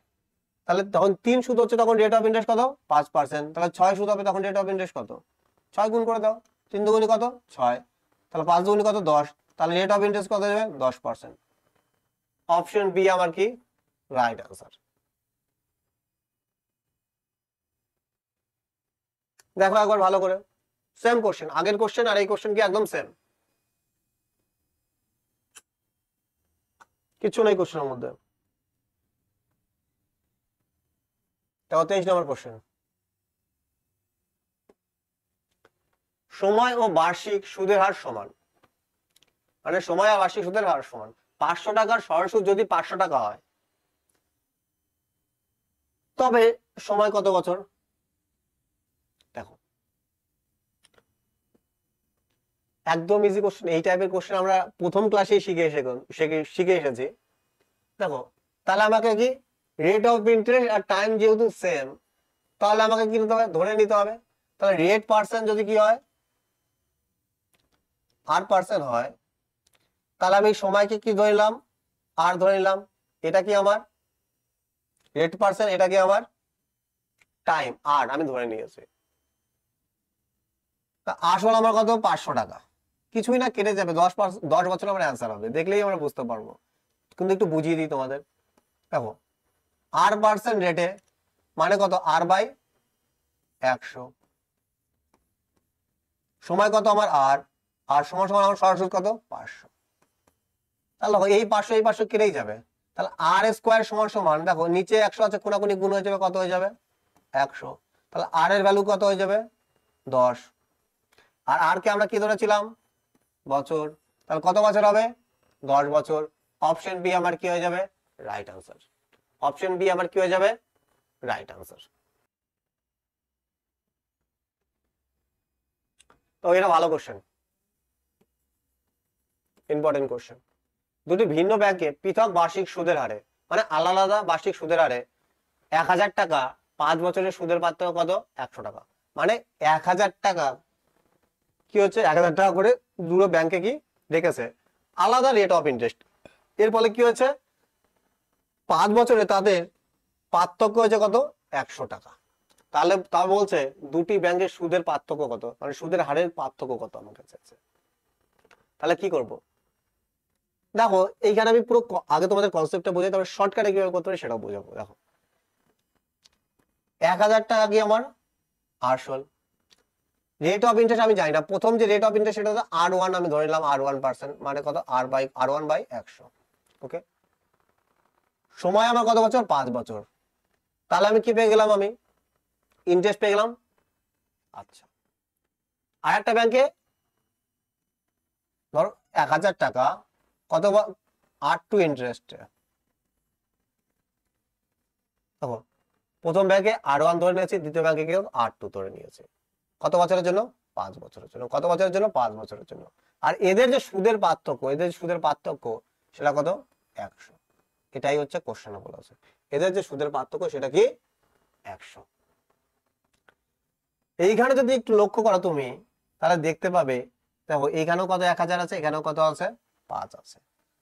[SPEAKER 1] তাহলে তখন 3 সুদ হচ্ছে, তখন রেট অফ ইন্টারেস্ট কত 5%। তাহলে 6 সুদ হবে, তখন রেট অফ ইন্টারেস্ট কত 6 গুণ করে দাও, 3 দুগুণে কত 6, তাহলে 5 দুগুণে কত 10, তাহলে রেট অফ ইন্টারেস্ট কত যাবে 10%। অপশন বি আমার কি রাইট আনসার। দেখো একবার ভালো করে, সেম কোশ্চেন, আগের কোশ্চেন আর এই কোশ্চেন কি একদম সেম, কিছু নেই কোশ্চেনের মধ্যে। তাও 23 নম্বর কোশ্চেন, সময় ও বার্ষিক সুদের হার সমান, মানে সময় আর বার্ষিক সুদের হার সমান। 500 টাকার সরল সুদ যদি 500 টাকা হয়, তবে সময় কত বছর? দেখো একদম ইজি কোশ্চেন, এই টাইপের কোশ্চেন আমরা প্রথম ক্লাসেই শিখে এসেছি। দেখো তাহলে আমাকে কি রেট অফ ইন্টারেস্ট আর টাইম যেহেতু সেম, তাহলে আমাকে কি নিতে হবে ধরে নিতে হবে। তাহলে রেট পার্সেন্ট যদি কি হয় আর পার্সেন্ট হয়, তাহলে আমি সময়কে কি ধরে নিলাম আর ধরে নিলাম, এটা কি আমার রেট পার্সেন্ট, এটা কি আমার টাইম আর আমি ধরে নিয়েছি। আসল আমার কত 500 টাকা, কিছুই না কেটে যাবে, 10 বছর আমার অ্যান্সার হবে, দেখলেই আমরা বুঝতে পারবো। কিন্তু একটু বুঝিয়ে দিই তোমাদের। দেখো আর পার্সেন্ট রেটে মানে কত আর বাই 100, সময় কত আমার আর, আর সমান সমান আমার সরাসরি কত 500। তাহলে এই 500 কেটেই যাবে, তাহলে আর স্কোয়ার সমান সমান, দেখো নিচে 100 আছে, কোনাকুনি গুণ হয়ে যাবে, কত হয়ে যাবে 100, তাহলে আর এর ভ্যালু কত হয়ে যাবে 10। আর আর কে আমরা কি ধরেছিলাম বছর, তাহলে কত বছর হবে 10 বছর। অপশন বি আমার কি হয়ে যাবে রাইট আনসার। অপশন বি আমার কি হয়ে যাবে রাইট আনসার। তো এটা ভালো কোশ্চেন, ইম্পর্টেন্ট কোশ্চেন। দুটি ভিন্ন ব্যাংকে পৃথক বার্ষিক সুদের হারে, মানে আলাদা আলাদা বার্ষিক সুদের হারে 1000 টাকা 5 বছরের সুদের পার্থক্য কত 100 টাকা, মানে 1000 টাকা কি হচ্ছে 1000 টাকা করে দুটো ব্যাংকে কি রেখেছে আলাদা রেট অফ ইন্টারেস্ট। এর ফলে কি হয়েছে 5 বছরে তাদের পার্থক্য হয়েছে কত 100 টাকা। তাহলে তা বলছে দুটি ব্যাংকের সুদের পার্থক্য কত, মানে সুদের হারের পার্থক্য কত আমার কাছে আছে। তাহলে কি করব, দেখো এইখানে আমি পুরো আগে তোমাদের কনসেপ্টটা বোঝাই, তারপরে শর্টকাটে কিভাবে করতে পারি সেটাও বোঝাবো। দেখো 1000 টাকা কি আমার আসল, রেট অফ ইন্টারেস্ট আমি জানি না, প্রথম যে রেট অফ ইন্টারেস্ট সেটা হচ্ছে R1, আমি ধরে নিলাম R1%, মানে কত R1/100। ওকে, সময় আমার কত বছর 5 বছর, তাহলে আমি কি পেয়ে গেলাম, আমি ইন্টারেস্ট পেয়ে গেলাম। আচ্ছা, আর একটা ব্যাংকে ধরো 1000 টাকা কত R2 ইন্টারেস্ট, দেখো প্রথম ব্যাংকে R1 ধরে নিয়েছি, দ্বিতীয় ব্যাংকে কেউ R2 ধরে নিয়েছে, কত বছরের জন্য 5 বছরের জন্য। কত বছরের জন্য 5 বছরের জন্য। আর এদের যে সুদের পার্থক্য, এদের সুদের পার্থক্য সেটা কত 100। এটাই হচ্ছে কোশ্চেনে বলা আছে, এদের যে সুদের পার্থক্য সেটা কি 100। এইখানে যদি একটু লক্ষ্য করো তুমি, তাহলে দেখতে পাবে, দেখো এইখানেও কত 1000 আছে, এখানেও কত আছে 5 আছে,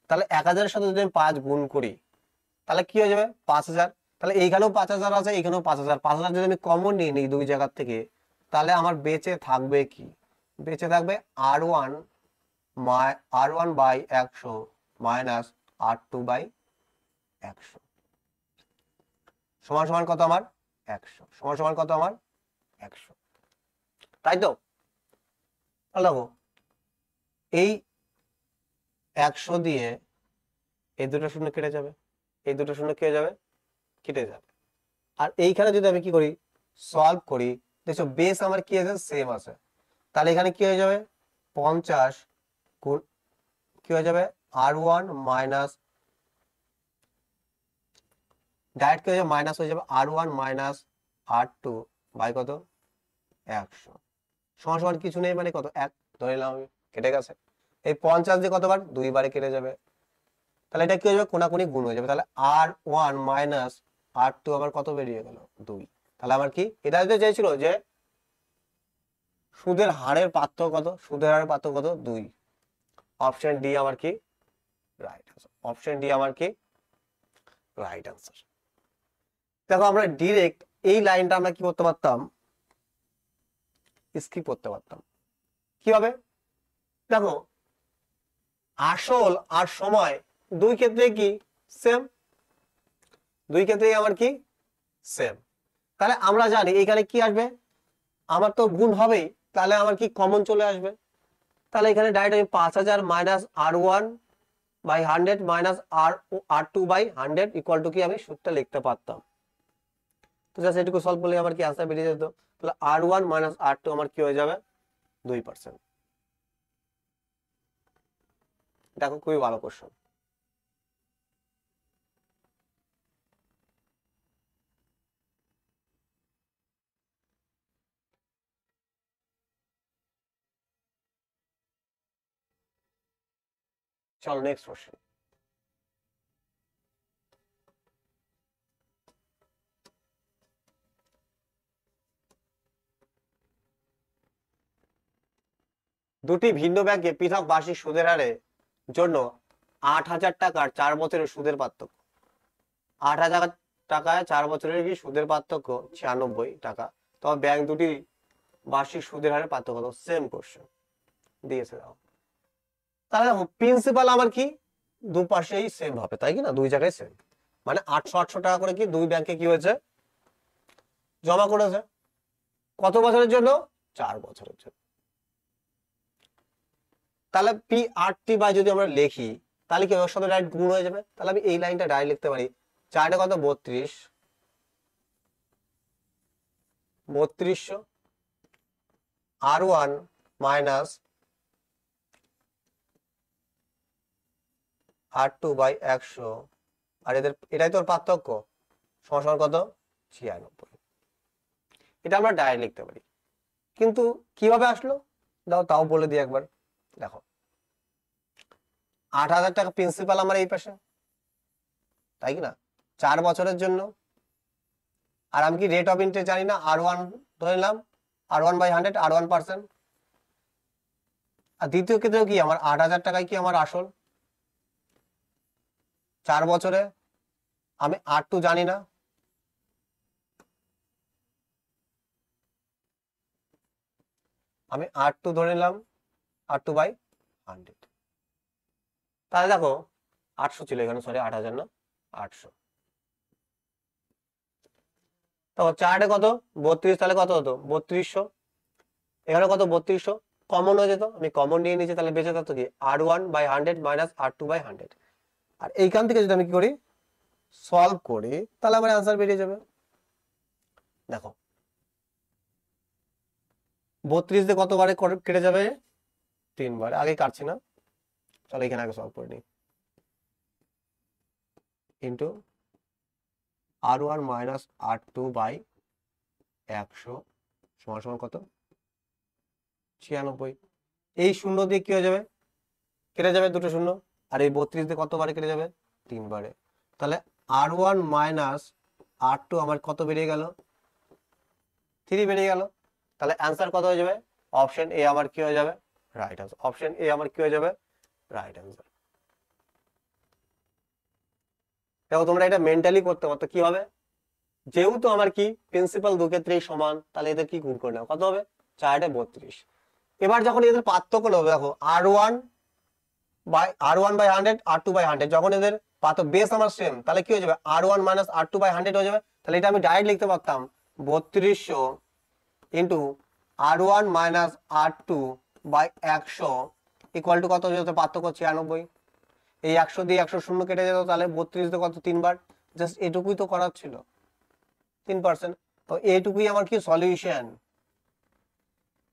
[SPEAKER 1] তাহলে 1000-এর সাথে যদি আমি 5 গুণ করি তাহলে কি হয়ে যাবে 5000। তাহলে এইখানেও 5000 আছে, এইখানেও 5000, 5000 যদি আমি কমন নিয়ে নিই দুই জায়গার থেকে, তাহলে আমার বেঁচে থাকবে কি, বেঁচে থাকবে R1 by 100 minus R2 by 100 সমান সমান কত আমার 100, সমান সমান কত আমার 100, তাই তো। তাহলে দেখো এই 100 দিয়ে এই দুটো শূন্য কেটে যাবে, এই দুটো শূন্য কেটে যাবে, কেটে যাবে। আর এইখানে যদি আমি কি করি সলভ করি, দেখছো বেস আমার কি আছে সেম আছে, তাহলে এখানে কি হয়ে যাবে 50 গুণ কি হয়ে যাবে R1 মাইনাস, ডাইরেক্ট কি হয়ে যাবে মাইনাস হয়ে যাবে R1 মাইনাস R2 বাই কত 100 সমান সমান কিছু নেই, মানে কত 1 ধরে নিলাম আমি, কেটে গেছে। এই 50 দিয়ে কতবার 2 বারে কেটে যাবে, তাহলে এটা কি হয়ে যাবে কোনাকুনি গুণ হয়ে যাবে, তাহলে R1 মাইনাস আর টু আমার কত বেরিয়ে গেল 2। তাহলে আমার কি এটা দিতে চাইছিল যে সুদের হারের পার্থক্য কত, সুদের হারের পার্থক্য কত 2। অপশন ডি আমার কি রাইট আনসার, অপশন ডি আমার কি রাইট আনসার। দেখো আমরা ডিরেক্ট এই লাইনটা আমরা কি করতে পারতাম, স্কিপ করতে পারতাম। কিভাবে দেখো, আসল আর সময় দুই ক্ষেত্রে কি সেম, দুই ক্ষেত্রেই আমার কি সেম। তাহলে আমরা জানি এখানে কি আসবে, আমার তো গুণ হবেই, তাহলে আমার কি কমন চলে আসবে। তাহলে এখানে ডাইরেক্ট আমি 5000 minus R1/100 minus R2/100 equal to কি আমি সূত্রটা লিখতে পারতাম। তো জাস্ট এটুকু সলভ করলে আমার কি আনসার বেরিয়ে যেত। তাহলে R1 মাইনাস R2 আমার কি হয়ে যাবে 2%। দেখো খুবই ভালো কোশ্চেন। চলো নেক্সট কোশ্চেন। দুটি ভিন্ন ব্যাংকে পৃথক বার্ষিক সুদের হারের জন্য 8000 টাকার 4 বছরের সুদের পার্থক্য। 8000 টাকায় 4 বছরের কি সুদের পার্থক্য 96 টাকা। তবে ব্যাংক দুটি বার্ষিক সুদের হারের পার্থক্য কত, সেম কোশ্চেন দিয়েছে। দাও তাহলে দেখো প্রিন্সিপাল আমার কি দুপাশেই সেম হবে, তাই কি না, দুই জায়গায় সেম। মানে 800 টাকা করে কি দুই ব্যাংকে কি হয়েছে জমা করেছে, কত বছরের জন্য 4 বছরের জন্য। তাহলে পি আর টি বাই যদি আমরা লিখি তাহলে কি ওর সাথে ডাইরেক্ট গুণ হয়ে যাবে। তাহলে আমি এই লাইনটা ডাইরেক্ট লিখতে পারি, 4 কত 3200 R1 মাইনাস R2/100 আর এদের এটাই তোর পার্থক্য সমান কত 96। এটা আমরা ডাইরেক্ট লিখতে পারি, কিন্তু কিভাবে আসলো দাও তাও বলে দিই একবার। দেখো 8000 টাকা প্রিন্সিপাল আমার এই পাশে, তাই কি না, 4 বছরের জন্য। আর আমি কি রেট অফ ইন্টারেস্ট জানি না, R1 ধরে নিলাম, R1/100 R1%। আর দ্বিতীয় ক্ষেত্রেও কি আমার 8000 টাকায় কি আমার আসল 4 বছরে, আমি R2 জানি না, আমি R2 ধরে নিলাম, R2/100। তাহলে দেখো 800 ছিল এখানে, সরি 8000 না 800। তো 4 কত 32, তাহলে কত হতো 3200। এখানে কত 3200 কমন হয়ে যেত, আমি কমন নিয়ে নিয়েছি, তাহলে বেঁচে থাকতো কি R1/100 মাইনাস R2/100। আর এইখান থেকে যদি আমি কি করি সলভ করি তাহলে আমার অ্যান্সার বেরিয়ে যাবে। দেখো 32 দিয়ে কতবারে কেটে যাবে 3 বার, আগে কাটছি না, চলো এখানে আগে সলভ করে নিই। ইন্টু R1 মাইনাস R2/100 সমান সমান কত 96। এই শূন্য দিয়ে কি হয়ে যাবে কেটে যাবে দুটো শূন্য, আর এই 32 দিয়ে কতবারে কেটে যাবে 3 বারে। তাহলে R1 মাইনাস R2 আমার কত বেরিয়ে গেল 3 বেরিয়ে গেল। তাহলে অ্যান্সার কত হয়ে যাবে, অপশন এ আমার কি হয়ে যাবে রাইট আনসার, অপশন এ আমার কি হয়ে যাবে রাইট আনসার। দেখো তোমরা এটা মেন্টালি করতে পারতো কি হবে, যেহেতু আমার কি প্রিন্সিপাল দু ক্ষেত্রেই সমান, তাহলে এদের কি গুণ করে নাও কত হবে 4 32। এবার যখন এদের পার্থক্য হবে দেখো R1/100 R2/100, যখন এদের পার্থক্য বেস আমার সেম, তাহলে কি হয়ে যাবে R1 মাইনাস R2/100 হয়ে যাবে। তাহলে এটা আমি ডাইরেক্ট লিখতে পারতাম 3200 into R1 minus R2/100 equal to কত হয়ে যেত পার্থক্য 96। এই 100 দিয়ে 100 শূন্য কেটে যেত, তাহলে 32 দিয়ে কত 3 বার, জাস্ট এটুকুই তো করার ছিল 3%। তো এইটুকুই আমার কি সলিউশন।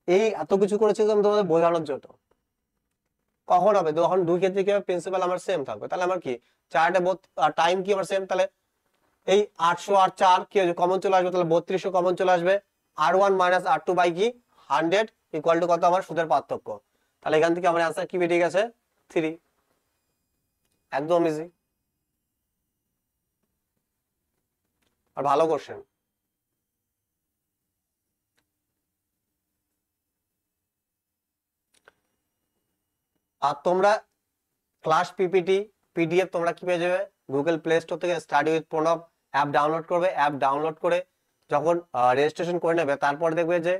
[SPEAKER 1] এই এত কিছু করেছি তোমাদের বোঝানোর জন্য। কখন হবে যখন দুই ক্ষেত্রে কি হবে প্রিন্সিপাল আমার সেম থাকবে, তাহলে আমার কি চারটে টাইম কি আমার সেম, তাহলে এই 800 আর 4 কি কমন চলে আসবে, তাহলে 3200 কমন চলে আসবে। R1 মাইনাস R2 বাই কি 100 ইকুয়াল টু কত আমার সুদের পার্থক্য। তাহলে এখান থেকে আমার অ্যান্সার কি বেরিয়ে গেছে 3, একদম ইজি। আর ভালো কোশ্চেন। আর তোমরা ক্লাস পিপিটি পিডিএফ তোমরা কি পেয়ে যাবে, গুগল প্লে স্টোর থেকে study with Pranab app download করবে। অ্যাপ ডাউনলোড করে যখন রেজিস্ট্রেশন করে নেবে, তারপর দেখবে যে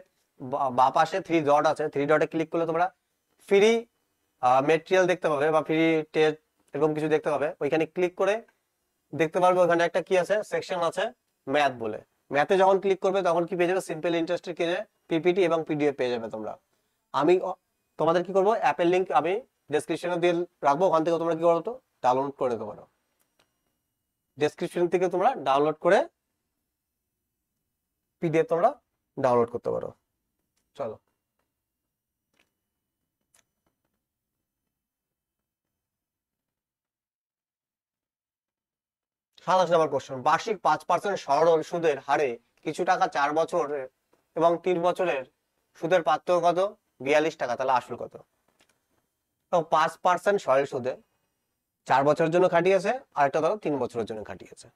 [SPEAKER 1] বা পাশে 3 ডট আছে, 3 ডটে ক্লিক করলে তোমরা ফ্রি মেটেরিয়াল দেখতে পাবে বা ফ্রি টেস্ট এরকম কিছু দেখতে পাবে। ওইখানে ক্লিক করে দেখতে পারবে ওখানে একটা কি আছে, সেকশন আছে ম্যাথ বলে। ম্যাথে যখন ক্লিক করবে তখন কি পেয়ে যাবে, সিম্পল ইন্টারেস্টের কি পিপিটি এবং পিডিএফ পেয়ে যাবে তোমরা। আমি তোমাদের কি করবো, অ্যাপের লিংক আমি ডেসক্রিপশনে দিয়ে রাখবো, ওখান থেকে তোমরা কি করো তো ডাউনলোড করে নিতে পারো। ডেসক্রিপশন থেকে তোমরা ডাউনলোড করে পিডিএফ তোমরা ডাউনলোড করতে পারো। চলো 27 নম্বর কোশ্চেন, বার্ষিক 5% সরল সুদের হারে কিছু টাকা 4 বছরের এবং 3 বছরের সুদের পার্থক্য কত, 42 টাকা। তাহলে আসল কত? 5% সরল সুদে 4 বছরের জন্য খাটিয়েছে, আর একটা ধরো 3 বছরের জন্য খাটিয়েছে।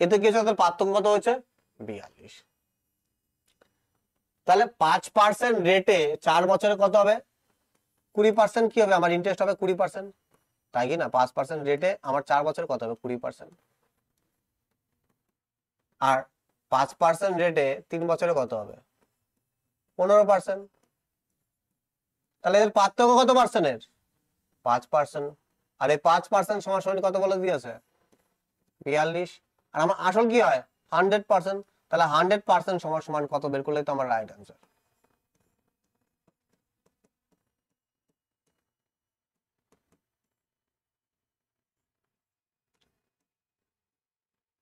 [SPEAKER 1] এতে কি হচ্ছে, তাদের পার্থক্য কত হয়েছে, 42। তাহলে 5% রেটে 4 বছরে কত হবে, 20% কি হবে, আমার ইন্টারেস্ট হবে 20%, তাই কি না? 5% রেটে আমার 4 বছরে কত হবে, 20%। আর 5% রেটে 3 বছরে কত হবে, 15%। তাহলে এর পার্থক্য কত পার্সেন্টের, 5%। আর এই 5% সমান সমান কত বলে দিয়েছে, 42। আর আমার আসল কি হয়, 100%। তাহলে 100% সমান সমান কত বের করলে তো আমার রাইট অ্যান্সার।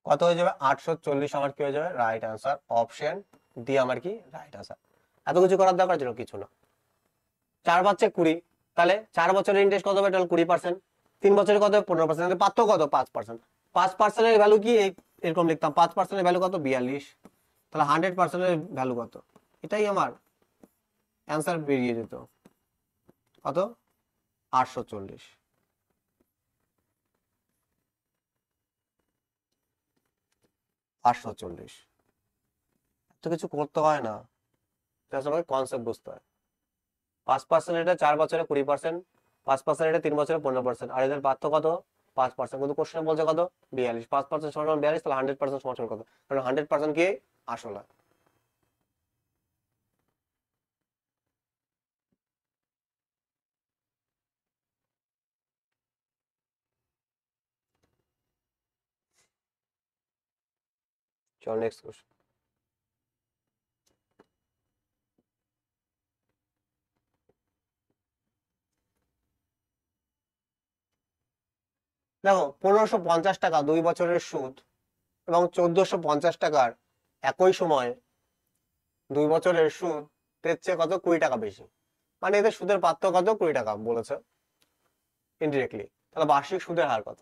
[SPEAKER 1] কত হয়ে যাবে, 840 আমার কি হয়ে যাবে রাইট অ্যান্সার। অপশন ডি আমার কি রাইট অ্যান্সার। এত কিছু করার দরকার ছিল কিছু না। 4 × 5 = 20। তাহলে 4 বছরের ইন্টারেস্ট কত হবে, তাহলে 20%। 3 বছরের কত হবে, 15%। পার্থক্য কত, 5%। 5% এর ভ্যালু কি, এরকম লিখতাম, 5% এর ভ্যালু কত, 42। তাহলে 100% এর ভ্যালু কত, এটাই আমার অ্যান্সার বেরিয়ে যেত। কত, 840। 840। এত কিছু করতে হয় না, আমাকে কনসেপ্ট বুঝতে হয়। 5% এটা 4 বছরে 20%, 5% এটা 3 বছরে 15%, আর এদের পার্থক্য কত, 5%। কিন্তু কোশ্চেন বলছে কত, 42। 5% সমান 42, তাহলে 100% সমান কত, কারণ 100% কি আসল হয়। চলো নেক্সট কোশ্চেন। দেখো, 1550 টাকা 2 বছরের সুদ এবং 1450 টাকার একই সময় 2 বছরের সুদ এর চেয়ে কত, 20 টাকা বেশি। মানে এদের সুদের পার্থক্য কত, 20 টাকা বলেছে ইনডিরেক্টলি। তাহলে বার্ষিক সুদের হার কত,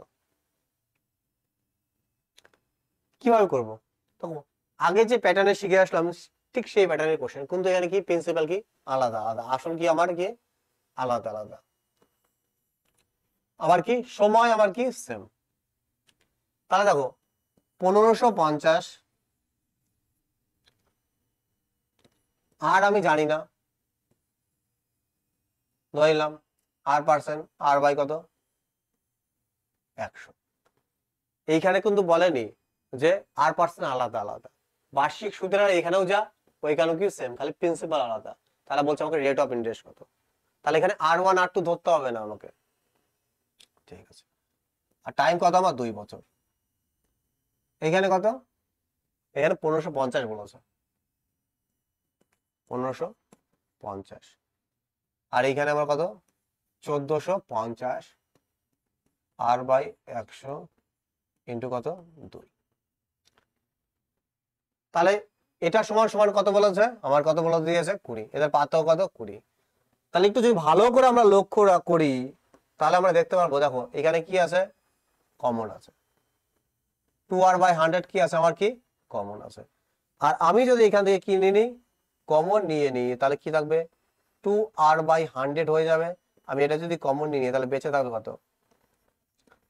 [SPEAKER 1] কিভাবে করব? তো আগে যে প্যাটার্নে শিখে আসলাম ঠিক সেই প্যাটার্নের কোশ্চেন, কিন্তু এখানে কি প্রিন্সিপাল কি আলাদা আলাদা, আসল কি আমার কি আলাদা আলাদা, আবার কি সময় আমার কি সেম। তাহলে দেখো, 1550 আর আমি জানি না, ধরলাম R%, আর বাই কত, 100। এইখানে কিন্তু বলেনি যে R% আলাদা আলাদা। বার্ষিক সুদের হার এখানেও যা, ওইখানেও কি সেম, খালি প্রিন্সিপাল আলাদা। তাহলে বলছে আমাকে রেট অফ ইন্টারেস্ট কত। তাহলে এখানে R1 R2 ধরতে হবে না আমাকে, ঠিক আছে। আর টাইম কত আমার, 2 বছর। এখানে কত, এখানে 1550 বলেছে, 1550। আর এইখানে আমার কত, 1450 R/100 ইন্টু কত, 2। তাহলে এটা সমান সমান কত বলেছে আমার, কত বলে দিয়েছে, 20। এদের পার্থক্য কত, 20। তাহলে একটু যদি ভালো করে আমরা লক্ষ্য করি, তাহলে আমরা দেখতে পারবো, দেখো এখানে কি আছে, কমন আছে। 2R/100 কি আছে আমার, কি কমন আছে। আর আমি যদি এখান থেকে কি নিই, কমন নিয়ে নিই, তাহলে কি থাকবে, 2R/100 হয়ে যাবে। আমি এটা যদি কমন নিয়ে নিই, তাহলে বেঁচে থাকবে কত,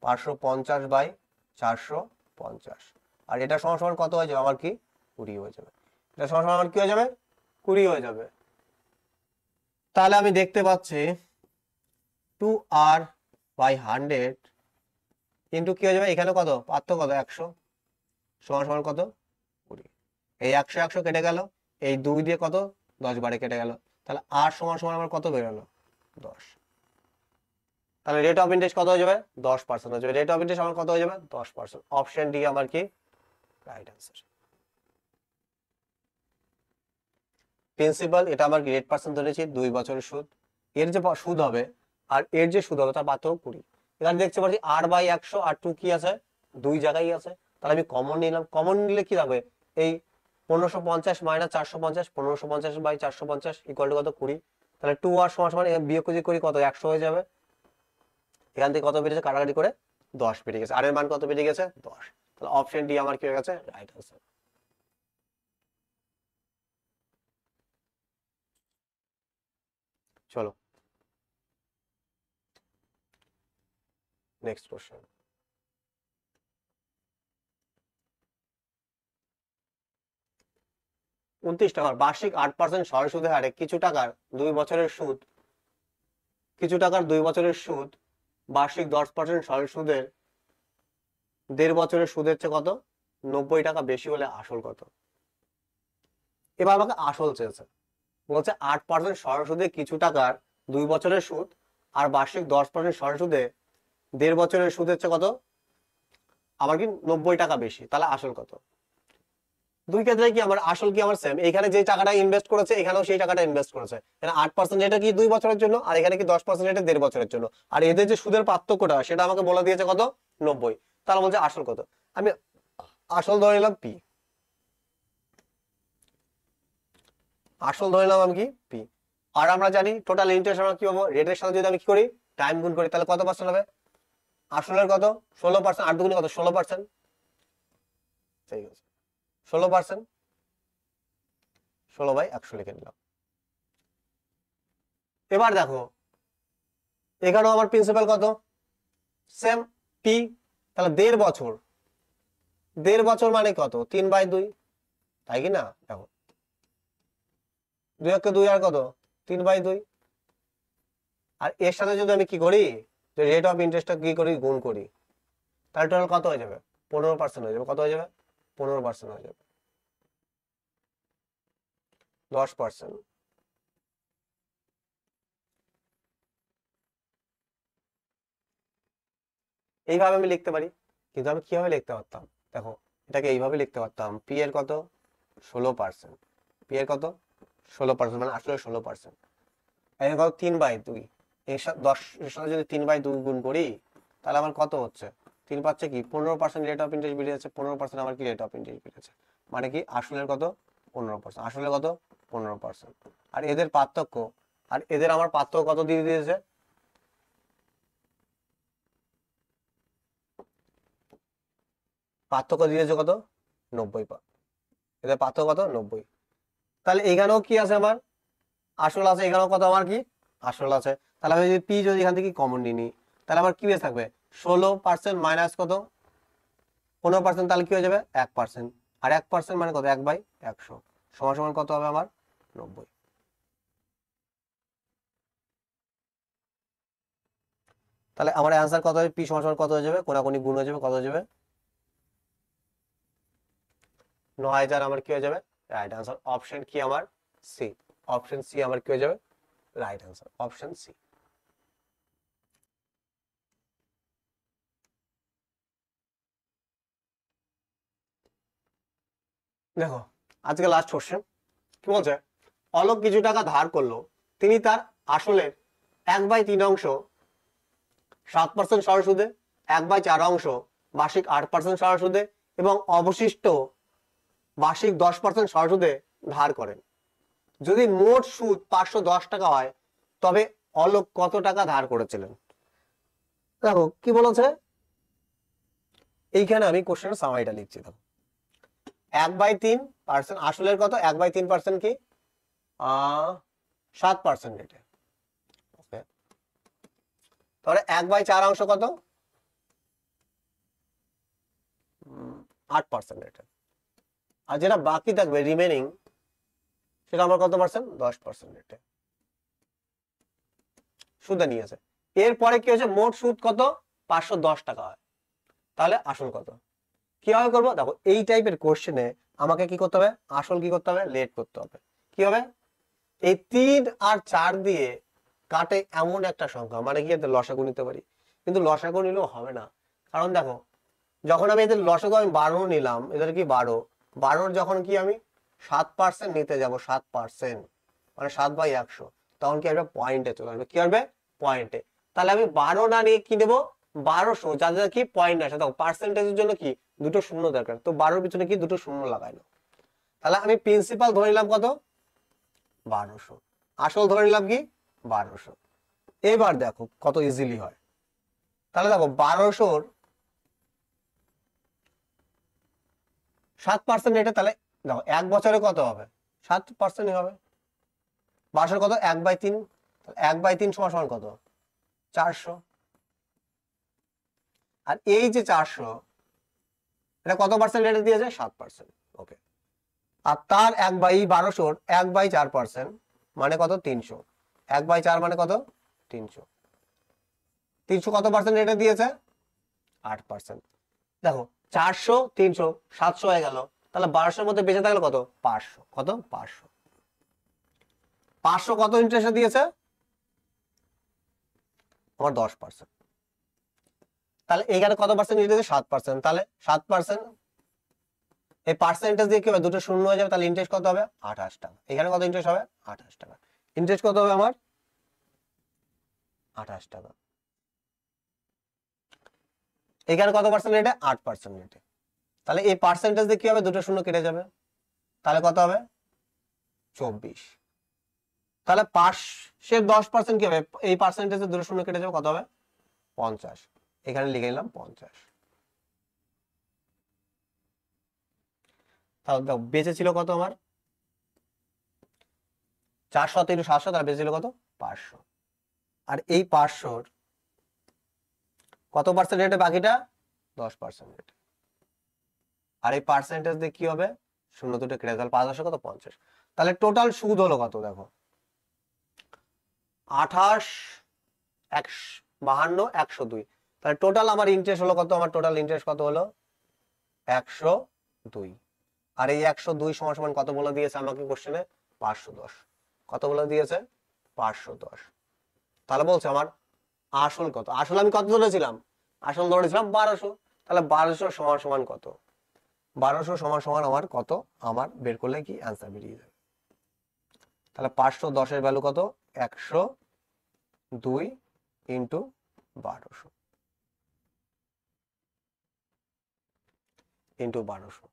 [SPEAKER 1] 550/450। আর এটা সমান সমান কত হয়ে যাবে আমার কি 20 হয়ে যাবে। এটা সমান সমান আমার কি হয়ে যাবে 20 হয়ে যাবে। তাহলে আমি দেখতে পাচ্ছি 2r/100 কিন্তু কি হয়ে যাবে এখানে কত পার্থক্য কত 100 সমান সমান কত 20। এই 100 100 কেটে গেল, এই 2 দিয়ে কত 10 বারে কেটে গেল, তাহলে r সমান সমান আমার কত বেরোলো 10। তাহলে রেট অফ ইন্টারেস্ট কত হয়ে যাবে 10% হয়ে যাবে। রেট অফ ইন্টারেস্ট আমার কত হয়ে যাবে 10%। অপশন ডি আমার কি রাইট অ্যান্সার। প্রিন্সিপাল এটা আমার রেট পার্সেন্ট ধরেছি 2 বছরের সুদ, এর যে সুদ হবে আর এর যে সুদ হবে তার পার্থক্য 20। এখানে দেখতে পাচ্ছি r/100 আর 2 কি আছে 2 জায়গায় আছে, তাহলে আমি কমন নিলাম। কমন নিলে কি হবে এই 1550 মাইনাস 450 1550/450 ইকুয়াল টু কত 20। তাহলে 2r সমান সমান বিয়োগ করি কত 100 হয়ে যাবে। এখান থেকে কত বেরিয়েছে কাটাকাটি করে 10 বেরিয়ে গেছে, আর এর মান কত বেরিয়ে গেছে 10। তাহলে অপশন ডি আমার কি হয়ে গেছে রাইট আনসার। চলো নেক্সট কোশ্চেন। 29 টাকার বার্ষিক 8% সরল সুদের হারে কিছু টাকার 2 বছরের সুদ, কিছু টাকার 2 বছরের সুদ বার্ষিক 10% সরল সুদের 1.5 বছরের সুদের চেয়ে কত 90 টাকা বেশি হলে আসল কত। এবার আমাকে আসল চেয়েছে, বলছে 8% সরল সুদে কিছু টাকার 2 বছরের সুদ আর বার্ষিক 10% সরল সুদে 1.5 বছরের সুদের চেয়ে কত আমার কি 90 টাকা বেশি, তাহলে আসল কত। দুই ক্ষেত্রে কি আমার আসল কি আমার সেম, এখানে যে টাকাটা ইনভেস্ট করেছে এখানেও সেই টাকাটা ইনভেস্ট করেছে। এখানে 8% এটা কি 2 বছরের জন্য আর এখানে কি 10% এটা 1.5 বছরের জন্য, আর এদের যে সুদের পার্থক্যটা সেটা আমাকে বলে দিয়েছে কত 90। তাহলে বলছে আসল কত, আমি আসল ধরে নিলাম পি, আসল ধরে নিলাম আমি কি পি। আর আমরা জানি টোটাল ইন্টারেস্ট আমরা কি পাবো রেটের সাথে যদি আমি কি করি টাইম গুণ করি তাহলে কত পার্সেন্ট হবে আসলের কত 16%, 8 দুগুণে কত 16%, ঠিক আছে 16%, 16/100 লিখে নিলাম। এবার দেখো এখানেও আমার প্রিন্সিপাল কত সেম পি, তাহলে 1.5 বছর, 1.5 বছর মানে কত 3/2, তাই কি না। দেখো 2 2 আর কত 3/2, আর এর সাথে যদি আমি কি করি রেট অফ ইন্টারেস্টটা কি করি গুণ করি তাহলে টোটাল কত হয়ে যাবে 15% হয়ে যাবে। কত হয়ে যাবে 15% হয়ে যাবে, 10%। এইভাবে আমি লিখতে পারি, কিন্তু আমি কিভাবে লিখতে পারতাম দেখো এটাকে এইভাবে লিখতে পারতাম পি এর কত 16%, পি এর কত 16% মানে আসলে 16%, এর কত 3/2, এর সাথে 10 এর সাথে যদি 3/2 গুণ করি তাহলে আমার কত হচ্ছে 3 পাচ্ছে কি 15% রেট অফ ইন্টারেস্ট বেড়ে যাচ্ছে, 15% আমার কি রেট অফ ইন্টারেস্ট বেড়েছে, মানে কি আসলের কত 15%, আসলে কত 15%। আর এদের পার্থক্য, আর এদের আমার পার্থক্য কত দিয়ে দিয়েছে পার্থক্য দিয়েছে কত 90, এদের পার্থক্য কত 90। তাহলে এখানেও কি আছে আমার আসল আছে, এখানেও কত আমার কি আসল আছে। তাহলে আমি যদি পি যদি এখান থেকে কমন নিই তাহলে আমার কি বেশ থাকবে 16% মাইনাস কত 15%, তাহলে কি হয়ে যাবে 1%, আর 1% মানে কত 1/100 সমান সমান কত হবে আমার 90। তাহলে আমার অ্যান্সার কত হবে পি সমান সমান কত হয়ে যাবে কোনাকুনি গুণ হয়ে যাবে কত হয়ে যাবে 9000 আমার কি হয়ে যাবে রাইট অ্যান্সার। অপশন কি আমার সি, অপশন সি আমার কি হয়ে যাবে রাইট অ্যান্সার, অপশন সি। দেখো আজকে লাস্ট কোশ্চেন কি বলছে, অলোক কিছু টাকা ধার করলো, তিনি তার আসলের 1/3 অংশ 7% সরল সুদে, 1/4 অংশ বার্ষিক 8% সরল সুদে এবং অবশিষ্ট বার্ষিক 10% সরল সুদে ধার করেন। যদি মোট সুদ 510 টাকা হয় তবে অলোক কত টাকা ধার করেছিলেন। দেখো কি বলেছে এইখানে আমি কোশ্চেনের সামারিটা লিখছি। দেখো 1/3 আসলের কত 1/3 কি 7% রেটে, তাহলে 1/4 অংশ কত 8% রেটে। আর যেটা বাকি থাকবে রিমেনিং সেটা আমার কত পার্সেন্ট? 10% রেটে সুদে নিয়েছে। এরপরে কি হচ্ছে, মোট সুদ কত? 510 টাকা হয়। তাহলে আসল কত? কিভাবে করবো দেখো, এই টাইপের কোশ্চেনে আমাকে কি করতে হবে? আসল কি করতে হবে? লেট করতে হবে। কি হবে? এই 3 আর 4 দিয়ে কাটে এমন একটা সংখ্যা, মানে কি এদের লসাগু নিতে পারি, কিন্তু লসাগু নিলেও হবে না। কারণ দেখো, যখন আমি এদের লসাগু আমি 12 নিলাম, এদের কি 12 যখন কি আমি 7% নিতে যাব, 7% মানে 7/100, তখন কি আসবে? পয়েন্টে চলে আসবে। কি আসবে? পয়েন্টে। তাহলে আমি 12 না নিয়ে কি নেবো? 1200, যাদের কি পয়েন্ট আসে। দেখো পার্সেন্টেজের জন্য কি দুটো শূন্য দরকার, তো 12 পিছনে কি দুটো শূন্য লাগাইলো। তাহলে আমি প্রিন্সিপাল ধরে নিলাম কত? 1200। আসল ধরে নিলাম কি? 1200। এবার দেখো কত ইজিলি হয়। তাহলে দেখো 1200 7% রেটে, তাহলে দেখো 1 বছরে কত হবে? 7% হবে। 1200 কত? 1/3। 1/3 সমান সমান কত? 400। আর এই যে 400, এটা কত পার্সেন্ট রেটে দিয়েছে? 7%। ওকে। আর তার 1/1200 1/4% মানে কত? 300। 1/4 মানে কত? 300। 300 কত পার্সেন্ট রেটে দিয়েছে? 8%। দেখো 400 300 700 হয়ে গেল। তাহলে 1200-র মধ্যে বেঁচে থাকলো কত? 500। কত? 500। 500 কত ইন্টারেস্ট দিয়েছে? আমার 10%। তাহলে এখানে কত পার্সেন্ট দিয়েছে? 7%। তাহলে 7%, এই পার্সেন্টেজ দিয়ে কি হবে? দুটো শূন্য হয়ে যাবে। তাহলে ইন্টারেস্ট কত হবে? 28 টাকা। এখানে কত ইন্টারেস্ট হবে? 28 টাকা। ইন্টারেস্ট কত হবে আমার? 28 টাকা। এখানে কত পার্সেন্ট রেটে? 8% রেটে। তাহলে এই পার্সেন্টেজ দিয়ে কি হবে? দুটো শূন্য কেটে যাবে। তাহলে কত হবে? 24। তাহলে 5-এর 10% কি হবে? এই পার্সেন্টেজে দুটো শূন্য কেটে যাবে, কত হবে? 50। এখানে লিখে নিলাম 50। তাহলে দেখো বেঁচে ছিল কত আমার? 400 3 700, তাহলে বেঁচে ছিল কত? 500। আর এই 500-র কত পার্সেন্ট রেটে বাকিটা? 10% রেটে। আর এই পার্সেন্টেজ দিয়ে কি হবে? শূন্য দুটো কেটে, তাহলে 5 কত? 50। তাহলে টোটাল সুদ হলো কত? দেখো 28 52 102। তাহলে টোটাল আমার ইন্টারেস্ট হলো কত? আমার টোটাল ইন্টারেস্ট কত হলো? 102। আর এই 102 সমান সমান কত বলে দিয়েছে আমাকে কোশ্চেনে? 510। কত বলে দিয়েছে? 510। তাহলে বলছে আমার আসল কত? আসল আমি কত ধরেছিলাম? আসল ধরেছিলাম 1200। তাহলে 1200 সমান সমান কত? 1200 সমান সমান আমার কত? আমার বের করলে কি অ্যান্সার বেরিয়ে যাবে। তাহলে 510-এর ভ্যালু কত? 102 ইন্টু 1200 ইন্টু 1200।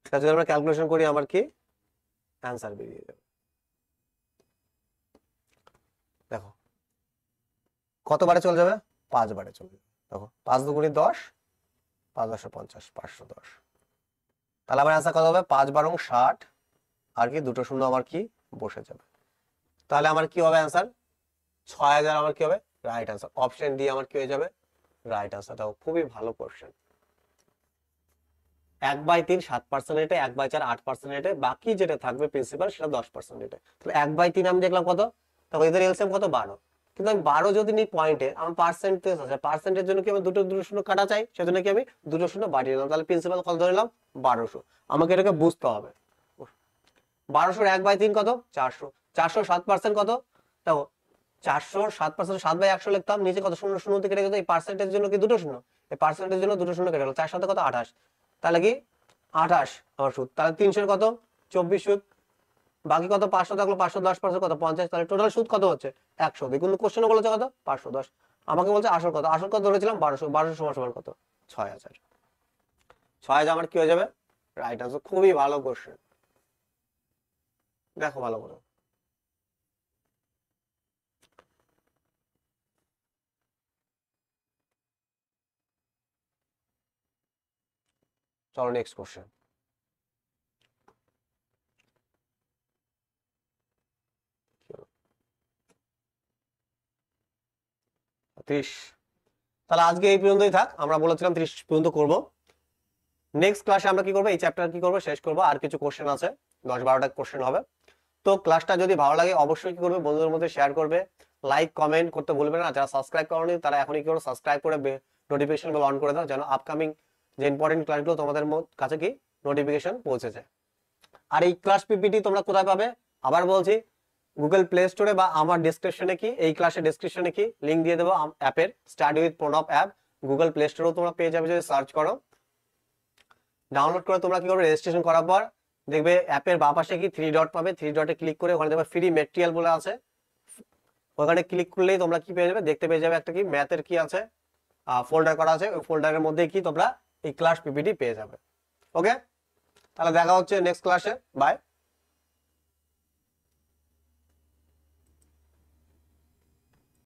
[SPEAKER 1] এটা যদি আমরা ক্যালকুলেশন করি, আমার কি অ্যান্সার বেরিয়ে যাবে। দেখো কত বারে চলে যাবে? 5 বারে চলে যাবে। দেখো 5 2 10, 5 10 50, 510। তাহলে আমার অ্যান্সার কত হবে? 5 12 60। আর কি দুটো শূন্য আমার কি বসে যাবে। তাহলে আমার কি হবে অ্যান্সার? 6000 আমার কি হবে? Right answer. অপশন ডি আমার কি হয়ে যাবে? Right answer. দেখো খুবই ভালো কোশ্চেন। 1/3 7% রেটে, 1/4 8% রেটে, বাকি যেটা থাকবে প্রিন্সিপাল সেটা 10% রেটে। তাহলে 1/3 আমি দেখলাম কত? তখন এদের এলসিএম কত? 12। কিন্তু আমি 12 যদি নিই পয়েন্টে, আমার পার্সেন্টেজ আছে, পার্সেন্টের জন্য কি আমি দুটো দুটো শূন্য কাটা চাই, সেজন্য কি আমি দুটো শূন্য বাড়িয়ে নিলাম। তাহলে প্রিন্সিপাল কত ধরে নিলাম? 1200। আমাকে এটাকে বুঝতে হবে। 1200-র 1/3 কত? 400। 400 7% কত? দেখো 400 7% 7/100 লিখতাম, নিচে কত শূন্য শূন্য থেকে কেটে গেছে। এই পার্সেন্টেজের জন্য কি দুটো শূন্য, এই পার্সেন্টেজের জন্য দুটো শূন্য কেটে গেল। 4 সাথে কত? 28। তাহলে কি 28 আমার সুদ। তাহলে 300-এর কত? 24 সুদ। বাকি কত? 500 থাকলো, 510% কত? 50। তাহলে টোটাল সুদ কত হচ্ছে? 100। কিন্তু কোশ্চেনে বলেছে কত? 510। আমাকে বলছে আসল কত? আসল কত ধরেছিলাম? 1200। 1200 সমান সমান কত? 6000। 6000 আমার কি হয়ে যাবে? Right answer. খুবই ভালো কোশ্চেন। দেখো ভালো করে। চলো নেক্সট কোশ্চেন। 30। তাহলে আজকে এই পর্যন্তই থাক, আমরা বলেছিলাম 30 পর্যন্ত করব। নেক্সট ক্লাসে আমরা কি করবো, এই চ্যাপ্টার কি করবো, শেষ করবো। আর কিছু কোশ্চেন আছে, 10-12টা কোশ্চেন হবে। তো ক্লাসটা যদি ভালো লাগে অবশ্যই কি করবে, বন্ধুদের মধ্যে শেয়ার করবে, লাইক কমেন্ট করতে ভুলবে না। যারা সাবস্ক্রাইব করোনি তারা এখনই কি করো, সাবস্ক্রাইব করে নোটিফিকেশন বেল অন করে দাও, যেন আপকামিং যে ইম্পর্টেন্ট ক্লাসগুলো তোমাদের কাছে কি নোটিফিকেশন পৌঁছে যায়। আর এই ক্লাস পিপিটি তোমরা কোথায় পাবে, আবার বলছি, গুগল প্লে স্টোরে বা আমার ডেসক্রিপশনে কি, এই ক্লাসের ডেসক্রিপশনে কি লিংক দিয়ে দেবো অ্যাপের, study with Pranab app. Google play স্টোরেও তোমরা পেয়ে যাবে, যদি সার্চ করো। ডাউনলোড করে তোমরা কি করবে, রেজিস্ট্রেশন করার পর দেখবে অ্যাপের বাঁ পাশে কি 3 ডট পাবে, 3 ডটে ক্লিক করে ওখানে দেখবে ফ্রি মেটেরিয়াল বলে আছে, ওখানে ক্লিক করলেই তোমরা কি পেয়ে যাবে, দেখতে পেয়ে যাবে একটা কি ম্যাথের কি আছে ফোল্ডার করা আছে, ওই ফোল্ডারের মধ্যে কি তোমরা এই ক্লাস পিপিটি পেয়ে যাবে। ওকে, তাহলে দেখা হচ্ছে নেক্সট ক্লাসে, বাই।